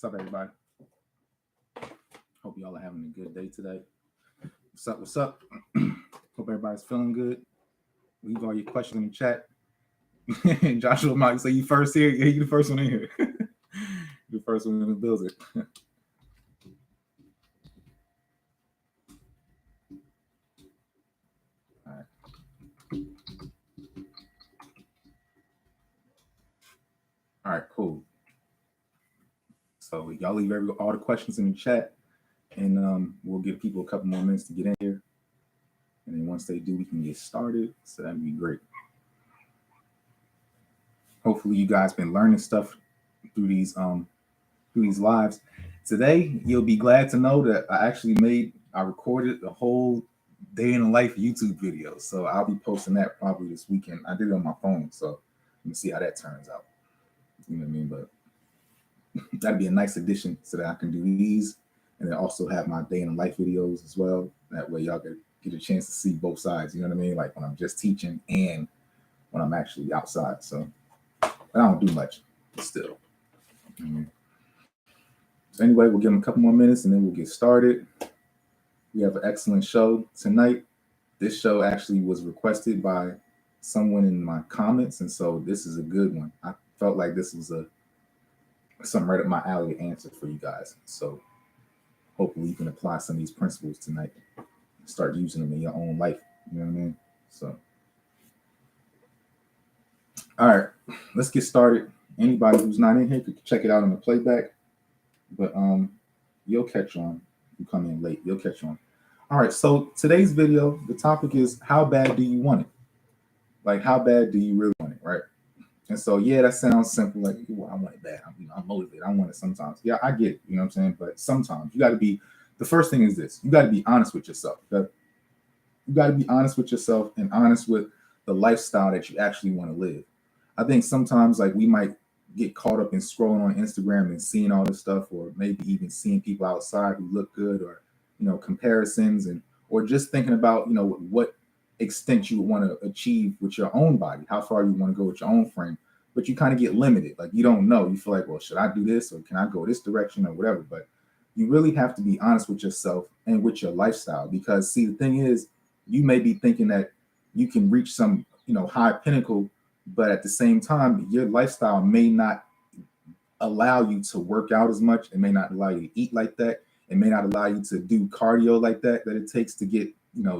What's up, everybody? Hope y'all are having a good day today. What's up? What's up? Hope everybody's feeling good. Leave all your questions in the chat. Joshua Mike, say you first here. Yeah, you the first one in here. The first one in the building. All right. All right, cool. So y'all leave all the questions in the chat, and we'll give people a couple more minutes to get in here. And then once they do, we can get started. So that'd be great. Hopefully, you guys been learning stuff through these lives. Today, you'll be glad to know that I recorded the whole day in the life YouTube video. So I'll be posting that probably this weekend. I did it on my phone, so let me see how that turns out. You know what I mean? But that'd be a nice addition so that I can do these and then also have my day in the life videos as well. That way y'all get a chance to see both sides. You know what I mean? Like when I'm just teaching and when I'm actually outside. So but I don't do much, but still. So anyway, we'll give them a couple more minutes and then we'll get started. We have an excellent show tonight. This show actually was requested by someone in my comments, and so this is a good one. I felt like this was something right up my alley to answer for you guys. So hopefully you can apply some of these principles tonight and start using them in your own life. You know what I mean? So all right, let's get started. Anybody who's not in here could check it out on the playback, but you'll catch on. If you come in late, you'll catch on. All right, so today's video, the topic is how bad do you want it? Like, how bad do you really want it, right? And so, yeah, that sounds simple. Like, well, I want it bad. I'm motivated. I want it sometimes. Yeah, I get it. You know what I'm saying? But sometimes you got to be. The first thing is this: you got to be honest with yourself. You got to be honest with yourself and honest with the lifestyle that you actually want to live. I think sometimes, like, we might get caught up in scrolling on Instagram and seeing all this stuff, or maybe even seeing people outside who look good, or comparisons, or just thinking about what extent you want to achieve with your own body, how far you want to go with your own frame, but you kind of get limited. Like you don't know. You feel like, well, should I do this or can I go this direction or whatever? But you really have to be honest with yourself and with your lifestyle, because see, the thing is, you may be thinking that you can reach some high pinnacle, but at the same time, your lifestyle may not allow you to work out as much. It may not allow you to eat like that. It may not allow you to do cardio like that it takes to get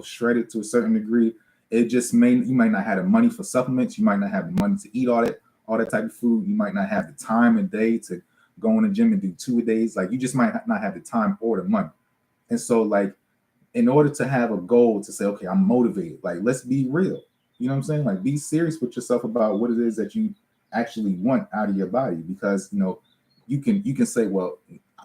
shredded to a certain degree. It just you might not have the money for supplements. You might not have the money to eat all that type of food. You might not have the time a day to go in the gym and do 2 a days. Like you just might not have the time or the money. And so like, in order to have a goal to say, okay, I'm motivated, like let's be real. You know what I'm saying? Like be serious with yourself about what it is that you actually want out of your body, because you can say, well,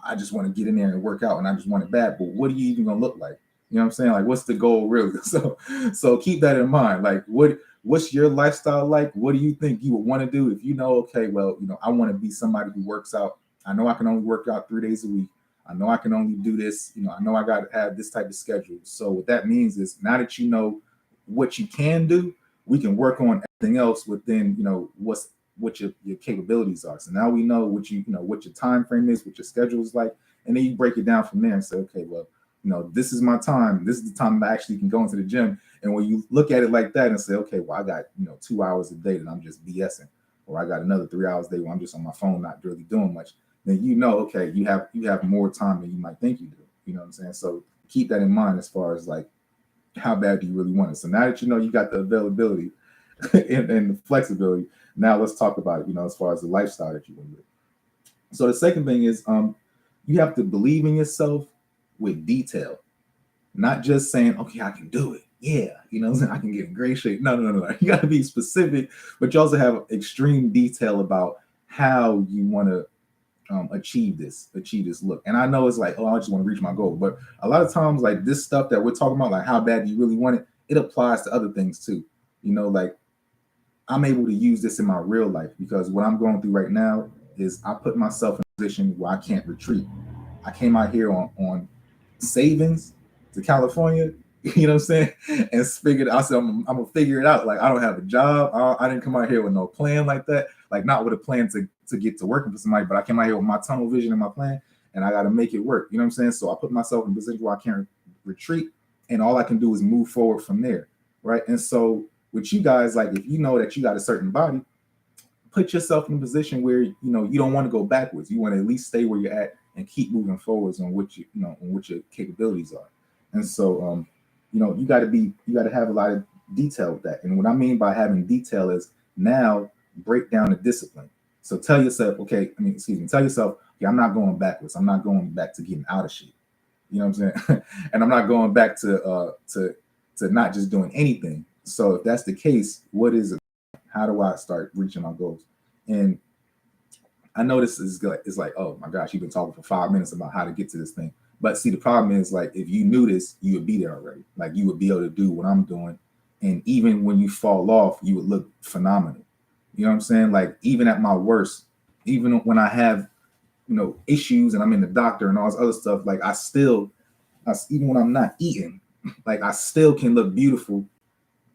I just want to get in there and work out and I just want it bad, but what are you even gonna look like? You know what I'm saying? Like what's the goal really? So keep that in mind. Like what's your lifestyle like? What do you think you would want to do if okay, well, I want to be somebody who works out. I know I can only work out 3 days a week. I know I can only do this. I know I got to have this type of schedule. So what that means is now that you know what you can do, we can work on everything else within, what your capabilities are. So now we know what what your time frame is, what your schedule is like, and then you break it down from there and say, okay, well, this is my time. This is the time I actually can go into the gym. And when you look at it like that and say, okay, well, I got 2 hours a day that I'm just BSing, or I got another 3 hours a day where I'm just on my phone, not really doing much. Then okay, you have more time than you might think you do. You know what I'm saying? So keep that in mind as far as like how bad do you really want it. So now that you got the availability and the flexibility, now let's talk about it, as far as the lifestyle that you want to live. So the second thing is you have to believe in yourself with detail, not just saying, okay, I can do it. Yeah, I can get in great shape. No. You got to be specific, but you also have extreme detail about how you want to achieve this look. And I know it's like, oh, I just want to reach my goal. But a lot of times, like this stuff that we're talking about, like how bad do you really want it, it applies to other things too. Like I'm able to use this in my real life, because what I'm going through right now is I put myself in a position where I can't retreat. I came out here on savings to California, You know what I'm saying? And figured, I said, I'm gonna figure it out. Like, I don't have a job. I didn't come out here with no plan like that. Like, not with a plan to get to working for somebody, but I came out here with my tunnel vision and my plan, and I got to make it work. You know what I'm saying? So I put myself in a position where I can't retreat, and all I can do is move forward from there, right? And so with you guys, like, if you know that you got a certain body, put yourself in a position where you don't want to go backwards. You want to at least stay where you're at and keep moving forwards on what on what your capabilities are. And so you got to have a lot of detail with that. And what I mean by having detail is now break down the discipline. So tell yourself, tell yourself, okay, I'm not going backwards. I'm not going back to getting out of shape. You know what I'm saying? And I'm not going back to not just doing anything. So if that's the case, what is it? How do I start reaching my goals? And I know this is like, it's like, oh my gosh, you've been talking for 5 minutes about how to get to this thing. But see, the problem is, like, if you knew this, you would be there already. Like, you would be able to do what I'm doing. And even when you fall off, you would look phenomenal. You know what I'm saying? Like, even at my worst, even when I have, issues and I'm in the doctor and all this other stuff, like, even when I'm not eating, like, I still can look beautiful,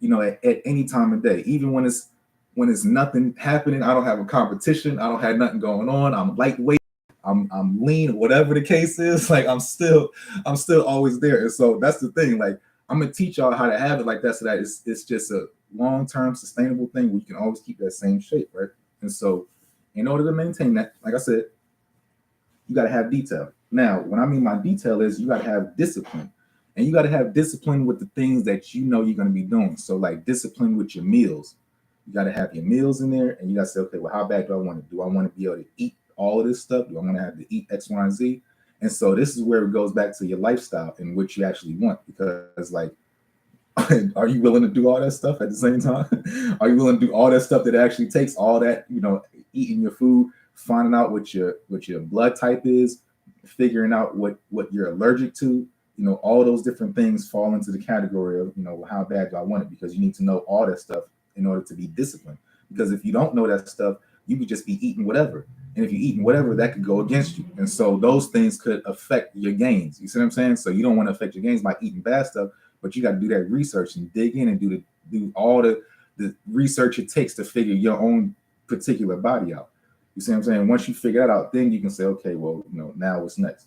at any time of day, even when it's nothing happening. I don't have a competition. I don't have nothing going on. I'm lightweight. I'm lean, whatever the case is. Like, I'm still always there. And so that's the thing. Like, I'm gonna teach y'all how to have it like that, so that it's just a long-term sustainable thing where you can always keep that same shape, right? And so, in order to maintain that, like I said, you got to have detail. Now, when I mean my detail is, you got to have discipline. And you got to have discipline with the things that you're going to be doing. So, like, discipline with your meals. You got to have your meals in there, and you got to say, okay, well, how bad do I want it? Do I want to be able to eat all of this stuff? Do I want to have to eat X, Y, and Z? And so this is where it goes back to your lifestyle and what you actually want. Because, like, are you willing to do all that stuff at the same time? Are you willing to do all that stuff that actually takes all that, eating your food, finding out what your blood type is, figuring out what you're allergic to? All those different things fall into the category of, how bad do I want it? Because you need to know all that stuff in order to be disciplined. Because if you don't know that stuff, you could just be eating whatever. And if you're eating whatever, that could go against you. And so those things could affect your gains. You see what I'm saying? So you don't want to affect your gains by eating bad stuff, but you got to do that research and dig in and do all the research it takes to figure your own particular body out. You see what I'm saying? Once you figure that out, then you can say, okay, well, now what's next?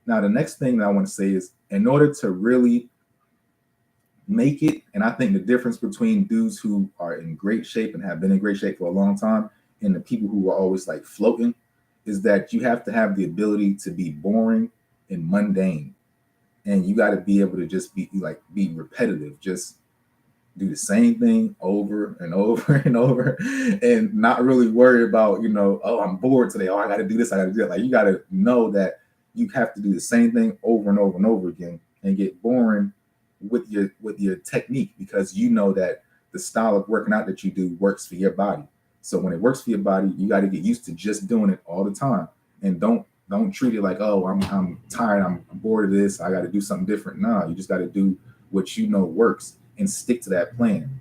Now, the next thing that I want to say is, in order to really make it, and I think the difference between dudes who are in great shape and have been in great shape for a long time and the people who are always like floating, is that you have to have the ability to be boring and mundane. And you got to be able to just be repetitive, just do the same thing over and over and over, and not really worry about, oh, I'm bored today. Oh, I got to do this. I got to do that. Like, you got to know that you have to do the same thing over and over and over again and get boring with your technique, because you know that the style of working out that you do works for your body. So when it works for your body, you got to get used to just doing it all the time, and don't treat it like, oh, I'm tired, I'm bored of this, I got to do something different. No, you just got to do what works and stick to that plan.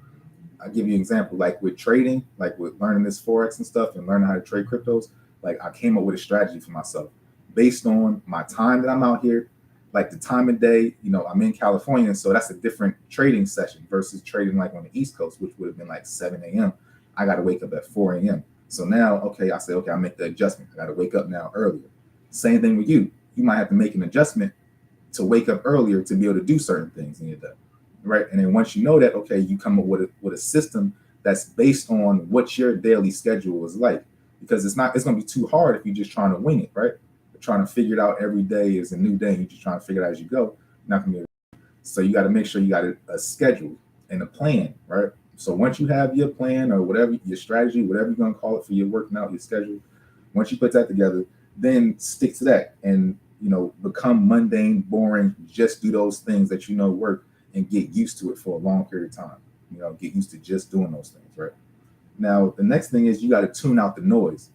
I'll give you an example, like with trading, like with learning this Forex and stuff and learning how to trade cryptos. Like, I came up with a strategy for myself based on my time that I'm out here, like the time of day. I'm in California, so that's a different trading session versus trading like on the East Coast, which would have been like 7 a.m. I got to wake up at 4 a.m. So now, okay, I say, okay, I make the adjustment. I got to wake up now earlier. Same thing with you. You might have to make an adjustment to wake up earlier to be able to do certain things in your day, right? And then once you know that, okay, you come up with a system that's based on what your daily schedule is like. Because it's going to be too hard if you're just trying to wing it, right? Trying to figure it out every day is a new day. You're just trying to figure it out as you go. Not gonna be able to. So you got to make sure you got a schedule and a plan, right? So once you have your plan or whatever, your strategy, whatever you're gonna call it for your working out, your schedule, once you put that together, then stick to that and become mundane, boring. Just do those things that work and get used to it for a long period of time. Get used to just doing those things, right? Now, the next thing is you got to tune out the noise,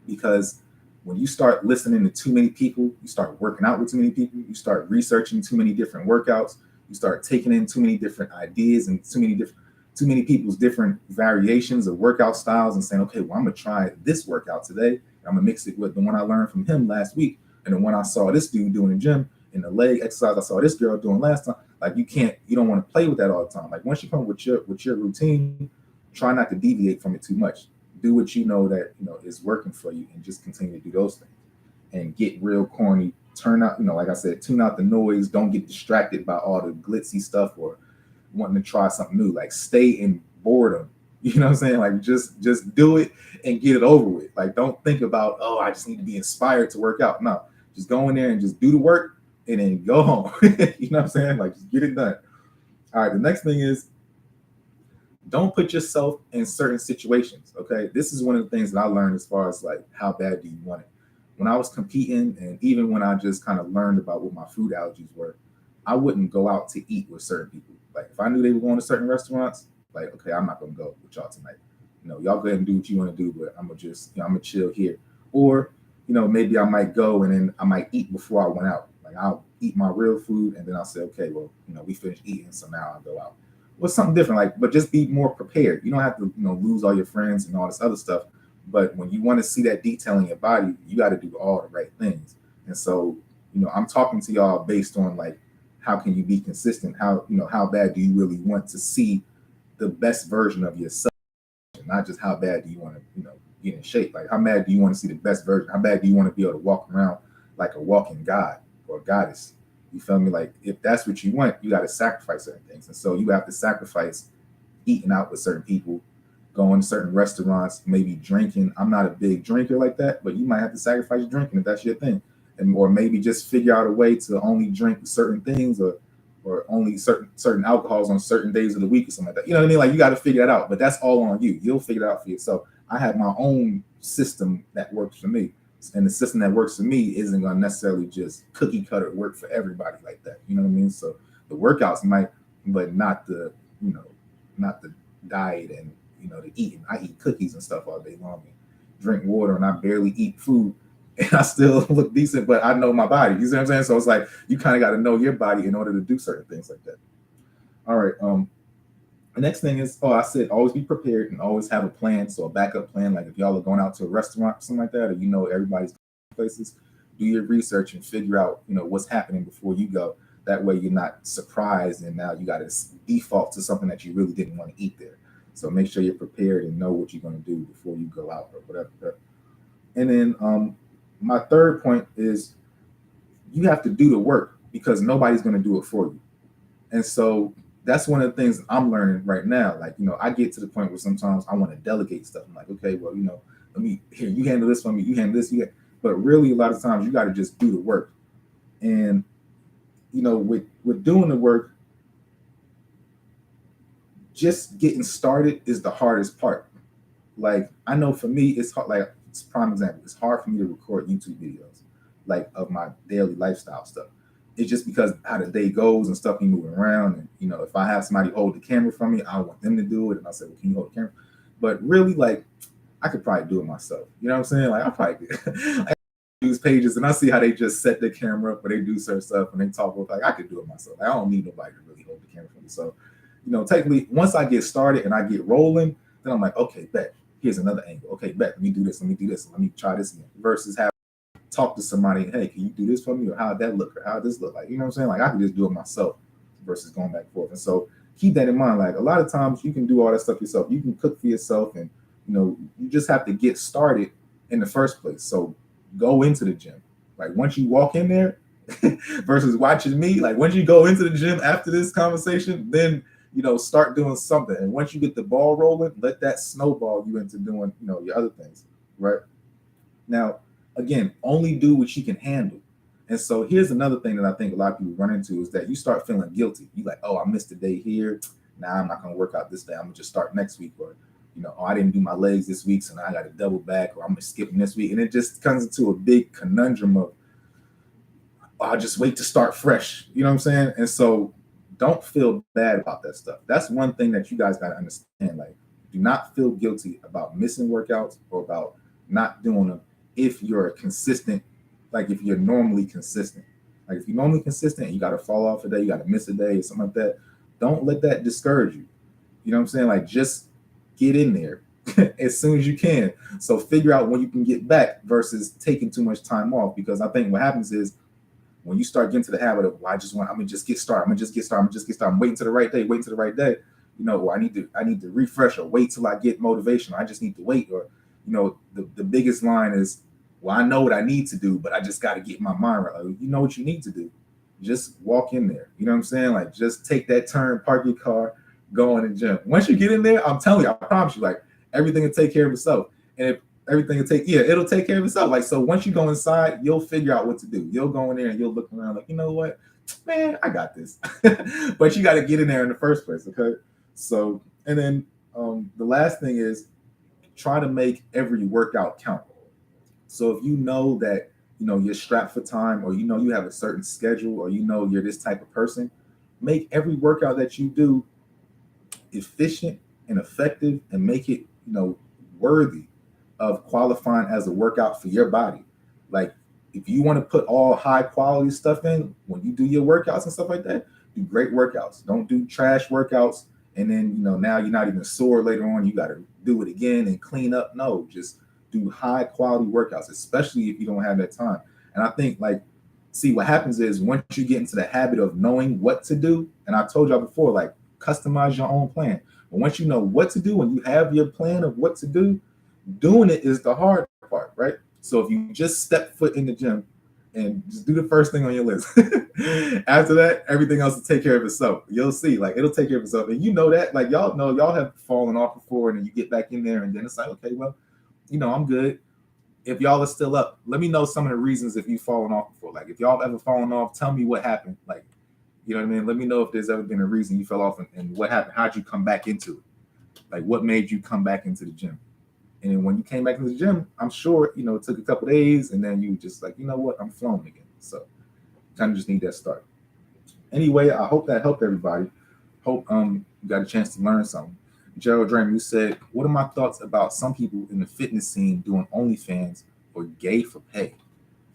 because when you start listening to too many people, you start working out with too many people, you start researching too many different workouts, you start taking in too many different ideas and too many people's different variations of workout styles, and saying, okay, well, I'm gonna try this workout today. I'm gonna mix it with the one I learned from him last week and the one I saw this dude doing in the gym, And the leg exercise I saw this girl doing last time, like you don't want to play with that all the time. Like once you come with your routine, try not to deviate from it too much. Do what you know that is working for you, and just continue to do those things. And get real corny. Turn out, like I said, tune out the noise. Don't get distracted by all the glitzy stuff or wanting to try something new. Like stay in boredom. You know what I'm saying? Like just do it and get it over with. Like don't think about, oh, I just need to be inspired to work out. No, just go in there and just do the work and then go home. You know what I'm saying? Like just get it done. All right. The next thing is, don't put yourself in certain situations. Okay. This is one of the things that I learned as far as like how bad do you want it. When I was competing, and even when I just kind of learned about what my food allergies were, I wouldn't go out to eat with certain people. Like if I knew they were going to certain restaurants, like, okay, I'm not gonna go with y'all tonight. Y'all go ahead and do what you want to do, but I'm gonna just, I'm gonna chill here. Or, maybe I might go and then I might eat before I went out. Like I'll eat my real food and then I'll say, okay, well, we finished eating, so now I'll go out. Well, something different, like, but just be more prepared. You don't have to, lose all your friends and all this other stuff. But when you want to see that detail in your body, you got to do all the right things. And so, I'm talking to y'all based on like, how can you be consistent? How bad do you really want to see the best version of yourself? Not just how bad do you want to, get in shape. Like how bad do you want to see the best version? How bad do you want to be able to walk around like a walking god or goddess? You feel me? Like if that's what you want, you got to sacrifice certain things. And so you have to sacrifice eating out with certain people, going to certain restaurants, maybe drinking. I'm not a big drinker like that, but you might have to sacrifice drinking if that's your thing. And or maybe just figure out a way to only drink certain things, or only certain alcohols on certain days of the week or something like that. You know what I mean? Like you got to figure that out, but that's all on you. You'll figure it out for yourself. I have my own system that works for me. And the system that works for me isn't going to necessarily just cookie cutter work for everybody like that. You know what I mean? So the workouts might, but not the, not the diet and, the eating. I eat cookies and stuff all day long and drink water, and I barely eat food. And I still look decent, but I know my body. You see what I'm saying? So it's like you kind of got to know your body in order to do certain things like that. All right. The next thing is, I said always be prepared and always have a plan. So a backup plan, like if y'all are going out to a restaurant or something like that, or everybody's places, do your research and figure out what's happening before you go. That way you're not surprised and now you got to default to something that you really didn't want to eat there. So make sure you're prepared and know what you're going to do before you go out or whatever. And then my third point is you have to do the work because nobody's going to do it for you. And so that's one of the things I'm learning right now. Like, I get to the point where sometimes I want to delegate stuff. I'm like, okay, well, let me, here, you handle this for me, you handle this, but really a lot of times you got to just do the work. And, with doing the work, just getting started is the hardest part. Like, I know for me, it's hard. Like, it's a prime example. It's hard for me to record YouTube videos, like of my daily lifestyle stuff. It's just because how the day goes and stuff be moving around. And, if I have somebody hold the camera for me, I want them to do it. And I say, well, can you hold the camera? But really, like, I could probably do it myself. You know what I'm saying? Like, I probably could. I use pages and I see how they just set the camera up or they do certain stuff and they talk about, like, I could do it myself. Like, I don't need nobody to really hold the camera for me. So, technically, once I get started and I get rolling, then I'm like, okay, bet. Here's another angle. Okay, bet. Let me do this. Let me do this. Let me try this again. Versus have talk to somebody, hey, can you do this for me? Or how'd that look? Or how'd this look like? You know what I'm saying? Like I can just do it myself versus going back and forth. And so keep that in mind. Like a lot of times you can do all that stuff yourself. You can cook for yourself and you just have to get started in the first place. So go into the gym. Like once you walk in there versus watching me, like once you go into the gym after this conversation, then start doing something. And once you get the ball rolling, let that snowball you into doing, your other things. Right. Now, again, only do what you can handle. And so here's another thing that I think a lot of people run into is that you start feeling guilty. You like, oh, I missed a day here. Now I'm not going to work out this day. I'm going to just start next week. Or, oh, I didn't do my legs this week, so now I got to double back, or I'm going to skip them this week. And it just comes into a big conundrum of, I'll just wait to start fresh. You know what I'm saying? And so don't feel bad about that stuff. That's one thing that you guys got to understand. Like, do not feel guilty about missing workouts or about not doing them if you're consistent, like if you're normally consistent. Like if you're normally consistent and you got to fall off a day, you got to miss a day or something like that, don't let that discourage you. You know what I'm saying? Like just get in there as soon as you can. So figure out when you can get back versus taking too much time off. Because I think what happens is when you start getting to the habit of, well, I'm gonna just get started. I'm gonna just get started. I'm gonna just get started. I'm waiting to the right day. Waiting to the right day. You know, or I need to refresh or wait till I get motivation. I just need to wait. Or, you know, the biggest line is, well, I know what I need to do, but I just got to get my mind right. Like, you know what you need to do. Just walk in there. You know what I'm saying? Like, just take that turn, park your car, go in the gym. Once you get in there, I'm telling you, I promise you, like, everything will take care of itself. And if everything will it'll take care of itself. Like, so once you go inside, you'll figure out what to do. You'll go in there and you'll look around like, you know what, man, I got this. But you got to get in there in the first place, okay? So, and then the last thing is try to make every workout count. So if you know that, you know, you're strapped for time, or you know you have a certain schedule, or you know you're this type of person, make every workout that you do efficient and effective, and make it, you know, worthy of qualifying as a workout for your body. Like, if you want to put all high quality stuff in when you do your workouts and stuff like that, do great workouts. Don't do trash workouts and then, you know, now you're not even sore later on. You got to do it again and clean up. No, just do high quality workouts, especially if you don't have that time. And I think, like, see, what happens is once you get into the habit of knowing what to do, and I told y'all before, like, customize your own plan. But once you know what to do, when you have your plan of what to do, doing it is the hard part, right? So if you just step foot in the gym and just do the first thing on your list, after that, everything else will take care of itself. You'll see, like, it'll take care of itself. And you know that, like, y'all know, y'all have fallen off before, and then you get back in there, and then it's like, okay, well, you know, I'm good. If y'all are still up, let me know some of the reasons if you've fallen off before. Like, if y'all ever fallen off, tell me what happened. Like, you know what I mean? Let me know if there's ever been a reason you fell off, and what happened. How'd you come back into it? Like, what made you come back into the gym? And then when you came back into the gym, I'm sure, you know, it took a couple days, and then you just like, you know what, I'm flowing again. So kind of just need that start. Anyway, I hope that helped everybody. Hope you got a chance to learn something. Gerald Dramer, you said, what are my thoughts about some people in the fitness scene doing OnlyFans or gay for pay?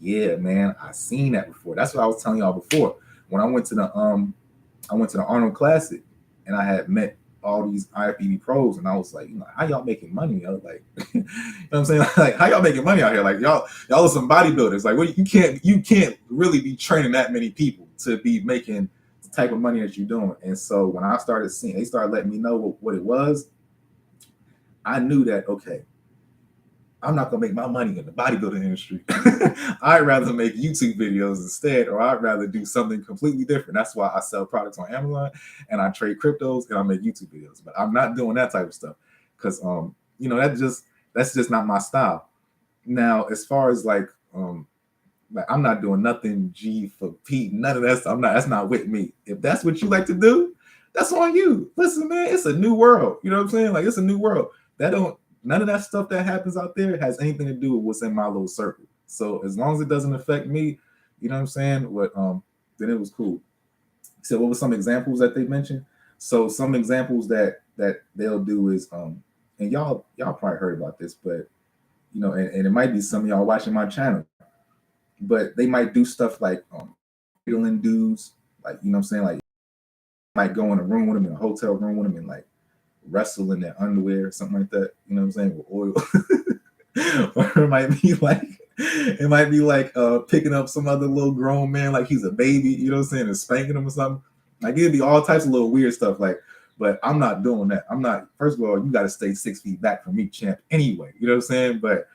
Yeah, man, I seen that before. That's what I was telling y'all before. When I went to the Arnold Classic, and I had met all these IFBB pros, and I was like, you know, how y'all making money? I was like, you know what I'm saying? Like, how y'all making money out here? Like, y'all are some bodybuilders. Like, well, you can't really be training that many people to be making the type of money that you're doing. And so when I started seeing, they started letting me know what it was. I knew that, okay, I'm not gonna make my money in the bodybuilding industry. I'd rather make YouTube videos instead, or I'd rather do something completely different. That's why I sell products on Amazon, and I trade cryptos, and I make YouTube videos. But I'm not doing that type of stuff because you know, that's just not my style. Now, as far as like I'm not doing nothing G for Pete, none of that stuff. That's not with me. If that's what you like to do, that's on you. Listen, man, it's a new world. You know what I'm saying? Like, it's a new world. None of that stuff that happens out there has anything to do with what's in my little circle. So as long as it doesn't affect me, you know what I'm saying? Then it was cool. So what were some examples that they mentioned? So some examples that they'll do is and y'all probably heard about this, but you know, and it might be some of y'all watching my channel, but they might do stuff like fiddling dudes, like, you know what I'm saying? Like, might go in a room with them, in a hotel room with them, and like wrestle in their underwear or something like that, you know what I'm saying, with oil. Or it might be like picking up some other little grown man like he's a baby, you know what I'm saying, and spanking him or something. Like, it'd be all types of little weird stuff, like, but I'm not doing that. I'm not, first of all, you got to stay 6 feet back from me, champ, anyway, you know what I'm saying? But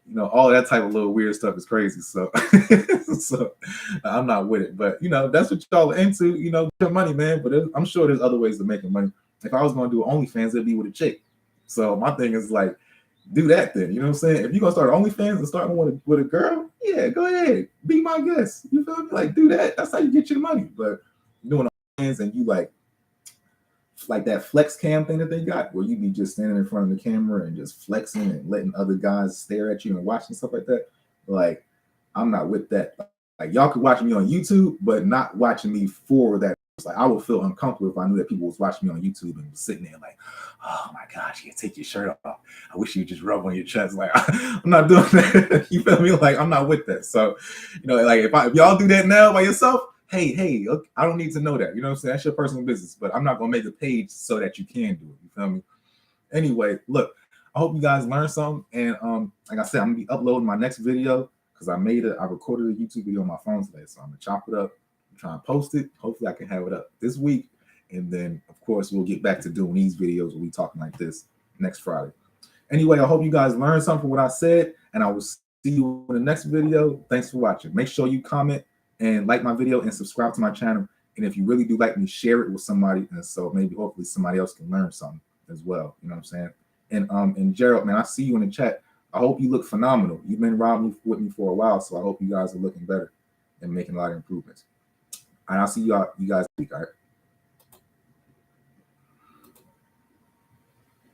you know, all that type of little weird stuff is crazy. So so I'm not with it. But you know, that's what y'all are into, you know, your money, man. But I'm sure there's other ways of making money. If I was going to do OnlyFans, it'd be with a chick. So my thing is like, do that then. You know what I'm saying? If you're gonna start OnlyFans and start with a girl, yeah, go ahead, be my guest. You feel me? Like, do that. That's how you get your money. But doing OnlyFans and you like that flex cam thing that they got, where you be just standing in front of the camera and just flexing and letting other guys stare at you and watching stuff like that. Like, I'm not with that. Like, y'all could watch me on YouTube, but not watching me for that. It's like, I would feel uncomfortable if I knew that people was watching me on YouTube and was sitting there like, oh my gosh, you take your shirt off. I wish you would just rub on your chest. Like, I'm not doing that. You feel me? Like, I'm not with that. So, you know, like if y'all do that now by yourself, hey, I don't need to know that. You know what I'm saying? That's your personal business. But I'm not going to make a page so that you can do it. You feel me? Anyway, look, I hope you guys learned something. And like I said, I'm going to be uploading my next video because I recorded a YouTube video on my phone today. So I'm gonna chop it up, try and post it. Hopefully I can have it up this week. And then of course we'll get back to doing these videos where we talking like this next Friday. Anyway, I hope you guys learned something from what I said, and I will see you in the next video. Thanks for watching. Make sure you comment and like my video and subscribe to my channel. And if you really do like me, share it with somebody, and so maybe hopefully somebody else can learn something as well. You know what I'm saying? And Gerald, man, I see you in the chat. I hope you look phenomenal. You've been riding with me for a while, so I hope you guys are looking better and making a lot of improvements. And I'll see you guys next week. All right.